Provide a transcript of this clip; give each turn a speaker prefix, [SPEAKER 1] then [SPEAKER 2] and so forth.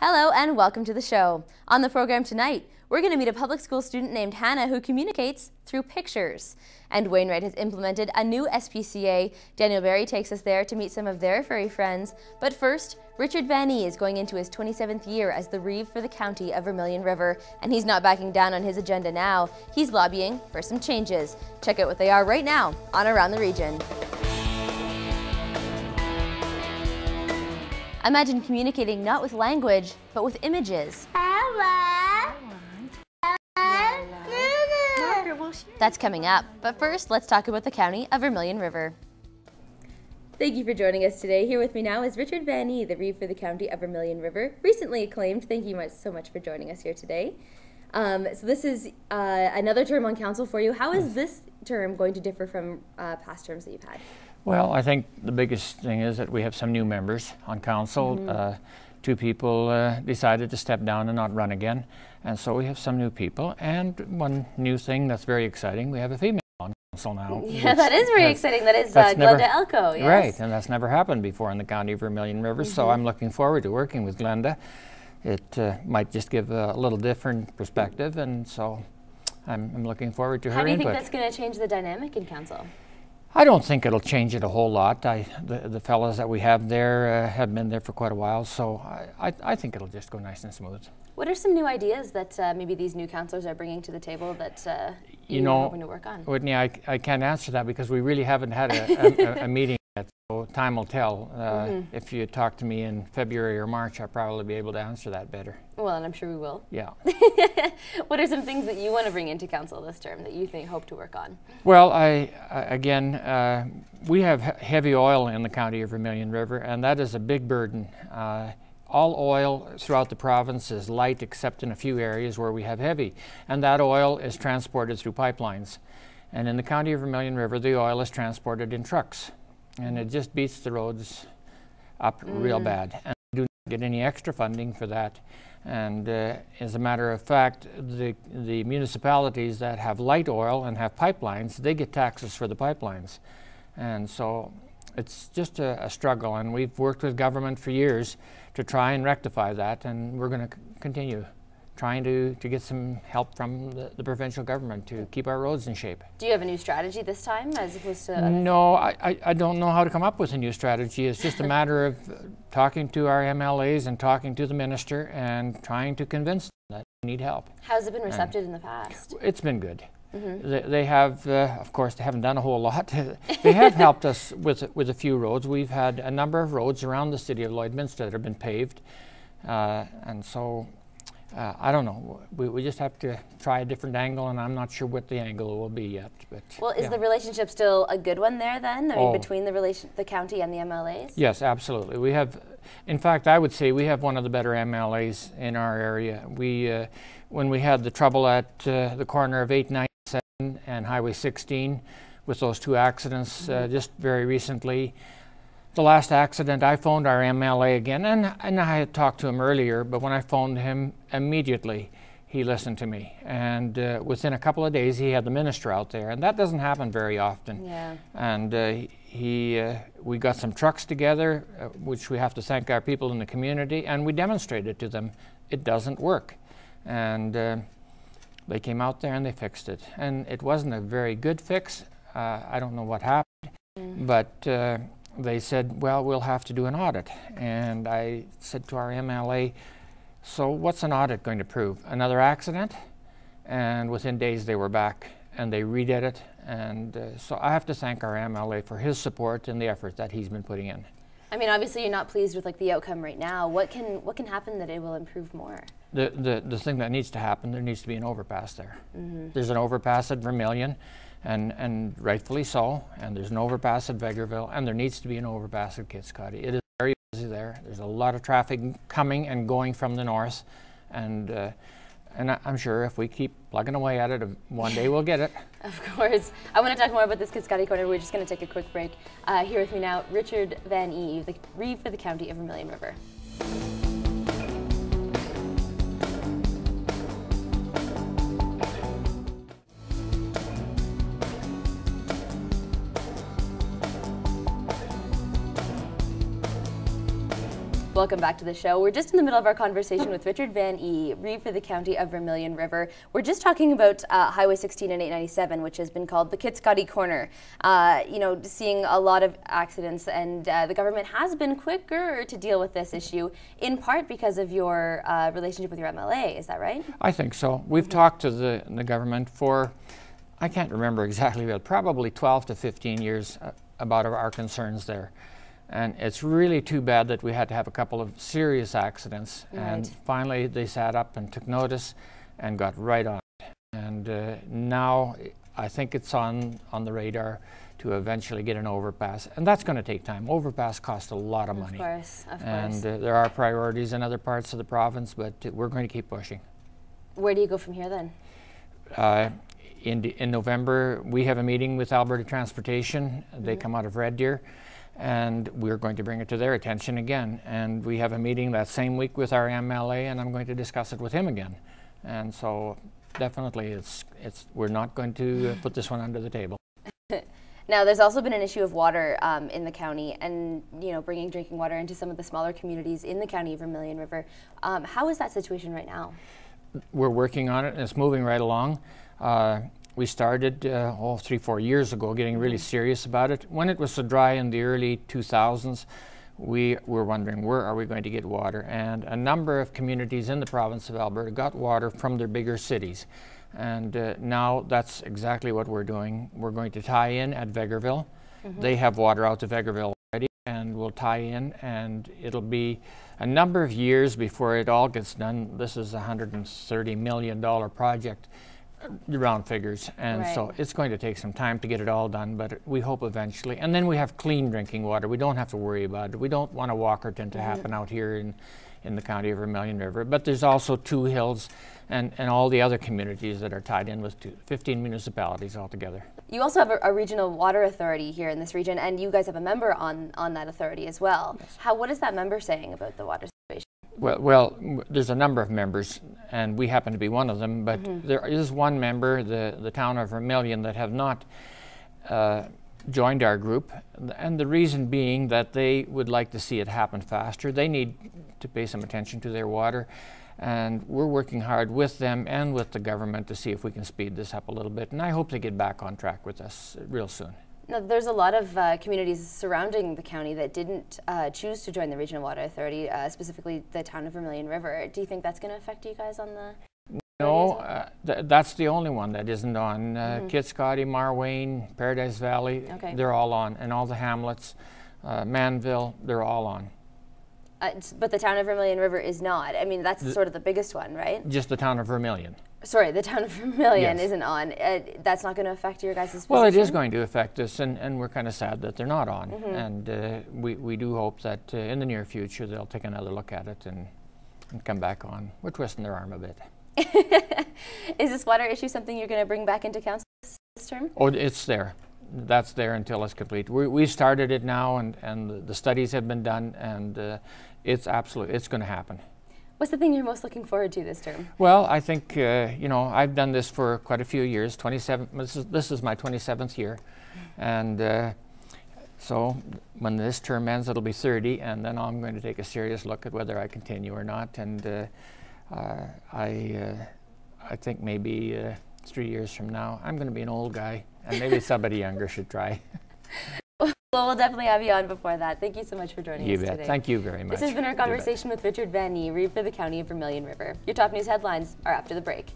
[SPEAKER 1] Hello and welcome to the show. On the program tonight, we're going to meet a public school student named Hannah who communicates through pictures. And Wainwright has implemented a new SPCA. Daniel Barry takes us there to meet some of their furry friends. But first, Richard Van E is going into his 27th year as the Reeve for the County of Vermilion River. And he's not backing down on his agenda now. He's lobbying for some changes. Check out what they are right now on Around the Region. Imagine communicating not with language, but with images. That's coming up, but first let's talk about the County of Vermilion River. Thank you for joining us today. Here with me now is Richard Van E, the Reeve for the County of Vermilion River, recently acclaimed. Thank you so much for joining us here today. So this is another term on council for you. How is this term going to differ from past terms that you've had?
[SPEAKER 2] Well, I think the biggest thing is that we have some new members on council. Two people decided to step down and not run again, and so we have some new people. And one new thing that's very exciting, we have a female on council now.
[SPEAKER 1] Yeah, that is very exciting. That is Glenda Elko, yes.
[SPEAKER 2] Right, and that's never happened before in the County of Vermilion River, so I'm looking forward to working with Glenda. It might just give a little different perspective, and so I'm looking forward to her input.
[SPEAKER 1] How do you think that's going to change the dynamic in council?
[SPEAKER 2] I don't think it'll change it a whole lot. The fellows that we have there have been there for quite a while, so I think it'll just go nice and smooth. What
[SPEAKER 1] are some new ideas that maybe these new councillors are bringing to the table that you're hoping to work on?
[SPEAKER 2] Whitney, I can't answer that because we really haven't had a meeting yet, so time will tell. If you talk to me in February or March, I'll probably be able to answer that better.
[SPEAKER 1] Well, and I'm sure we will.
[SPEAKER 2] Yeah.
[SPEAKER 1] What are some things that you want to bring into council this term that you hope to work on?
[SPEAKER 2] Well, again, we have heavy oil in the County of Vermilion River, and that is a big burden. All oil throughout the province is light except in a few areas where we have heavy, and that oil is transported through pipelines. And in the County of Vermilion River, the oil is transported in trucks, and it just beats the roads up real bad. And we do not get any extra funding for that. And as a matter of fact, the municipalities that have light oil and have pipelines, they get taxes for the pipelines. And so it's just a struggle, and we've worked with government for years to try and rectify that, and we're going to continue trying to get some help from the provincial government to keep our roads in shape.
[SPEAKER 1] Do you have a new strategy this time as opposed to others?
[SPEAKER 2] No, I don't know how to come up with a new strategy. It's just a matter of talking to our MLAs and talking to the minister and trying to convince them that we need help.
[SPEAKER 1] How's it been recepted in the past?
[SPEAKER 2] It's been good. They have, of course, they haven't done a whole lot. They have helped us with a few roads. We've had a number of roads around the city of Lloydminster that have been paved, and so I don't know. We just have to try a different angle, and I'm not sure what the angle will be yet. But
[SPEAKER 1] well, is the relationship still a good one there then? I mean, between the county and the MLAs?
[SPEAKER 2] Yes, absolutely. We have, in fact, I would say we have one of the better MLAs in our area. We, when we had the trouble at the corner of 897 and Highway 16 with those two accidents just very recently. The last accident, I phoned our MLA again, and I had talked to him earlier, but when I phoned him immediately, he listened to me. And within a couple of days, he had the minister out there, and that doesn't happen very often.
[SPEAKER 1] Yeah.
[SPEAKER 2] And we got some trucks together, which we have to thank our people in the community, and we demonstrated to them it doesn't work. And they came out there and they fixed it. And it wasn't a very good fix. I don't know what happened, but they said, well, we'll have to do an audit. And I said to our MLA, so what's an audit going to prove? Another accident? And within days they were back and they redid it. And so I have to thank our MLA for his support and the effort that he's been putting in.
[SPEAKER 1] I mean, obviously you're not pleased with the outcome right now. What can happen that it will improve more?
[SPEAKER 2] The thing that needs to happen, there needs to be an overpass there. There's an overpass at Vermilion, and rightfully so, and there's an overpass at Vegreville, and there needs to be an overpass at Kitscoty. It is very busy there. There's a lot of traffic coming and going from the north, and I'm sure if we keep plugging away at it, one day we'll get it.
[SPEAKER 1] Of course. I want to talk more about this Kitscoty corner. We're just going to take a quick break. Here with me now, Richard Van E, the Reeve for the County of Vermilion River. Welcome back to the show. We're just in the middle of our conversation with Richard Van E., Reeve for the County of Vermilion River. We're just talking about Highway 16 and 897, which has been called the Kitscoty Corner. Seeing a lot of accidents, and the government has been quicker to deal with this issue, in part because of your relationship with your MLA. Is that right?
[SPEAKER 2] I think so. We've talked to the government for, I can't remember exactly, but probably 12 to 15 years about our concerns there. And it's really too bad that we had to have a couple of serious accidents. Right. And finally they sat up and took notice and got right on it. And now I think it's on the radar to eventually get an overpass. And that's going to take time. Overpass costs a lot of money.
[SPEAKER 1] Of course, of course.
[SPEAKER 2] And there are priorities in other parts of the province, but we're going to keep pushing.
[SPEAKER 1] Where do you go from here then?
[SPEAKER 2] In November, we have a meeting with Alberta Transportation. They come out of Red Deer. And we're going to bring it to their attention again. And we have a meeting that same week with our MLA, and I'm going to discuss it with him again. And so definitely we're not going to put this one under the table.
[SPEAKER 1] Now, there's also been an issue of water in the county, and bringing drinking water into some of the smaller communities in the county of Vermilion River. How is that situation right now?
[SPEAKER 2] We're working on it, and it's moving right along. We started 3-4 years ago getting really serious about it. When it was so dry in the early 2000s, we were wondering, where are we going to get water? And a number of communities in the province of Alberta got water from their bigger cities. And now that's exactly what we're doing. We're going to tie in at Vegreville. They have water out to Vegreville already, and we'll tie in, and it'll be a number of years before it all gets done. This is a $130 million project. Round figures, and so it's going to take some time to get it all done, but we hope eventually. And then we have clean drinking water. We don't have to worry about it. We don't want a Walkerton to happen out here in the county of Vermilion River, but there's also Two Hills and all the other communities that are tied in with 15 municipalities altogether. You also have a regional water authority here in this region, and you guys have a member on that authority as well. Yes. What is that member saying about the water situation? Well, there's a number of members, and we happen to be one of them, but there is one member, the town of Vermilion, that have not joined our group, and the reason being that they would like to see it happen faster. They need to pay some attention to their water, and we're working hard with them and with the government to see if we can speed this up a little bit, and I hope they get back on track with us real soon. Now, there's a lot of communities surrounding the county that didn't choose to join the Regional Water Authority, specifically the town of Vermilion River. Do you think that's going to affect you guys on the... No, that's the only one that isn't on. Kitscoty, Marwayne, Paradise Valley, they're all on. And all the hamlets, Manville, they're all on. But the town of Vermilion River is not. I mean, that's sort of the biggest one, right? Just the town of Vermilion. Sorry, the town of Vermilion isn't on. That's not going to affect your guys' position? Well, it is going to affect us, and we're kind of sad that they're not on. And we do hope that in the near future they'll take another look at it and come back on. We're twisting their arm a bit. Is this water issue something you're going to bring back into council this term? Oh, it's there. That's there until it's complete. We started it now, and the studies have been done, and it's going to happen. What's the thing you're most looking forward to this term? Well, I think, I've done this for quite a few years, this is my 27th year. And so when this term ends, it'll be 30, and then I'm going to take a serious look at whether I continue or not. And I think maybe 3 years from now, I'm going to be an old guy, and maybe somebody younger should try. Well, we'll definitely have you on before that. Thank you so much for joining us today. Thank you very much. This has been our conversation with Richard Van E., Reeve for the County of Vermilion River. Your top news headlines are after the break.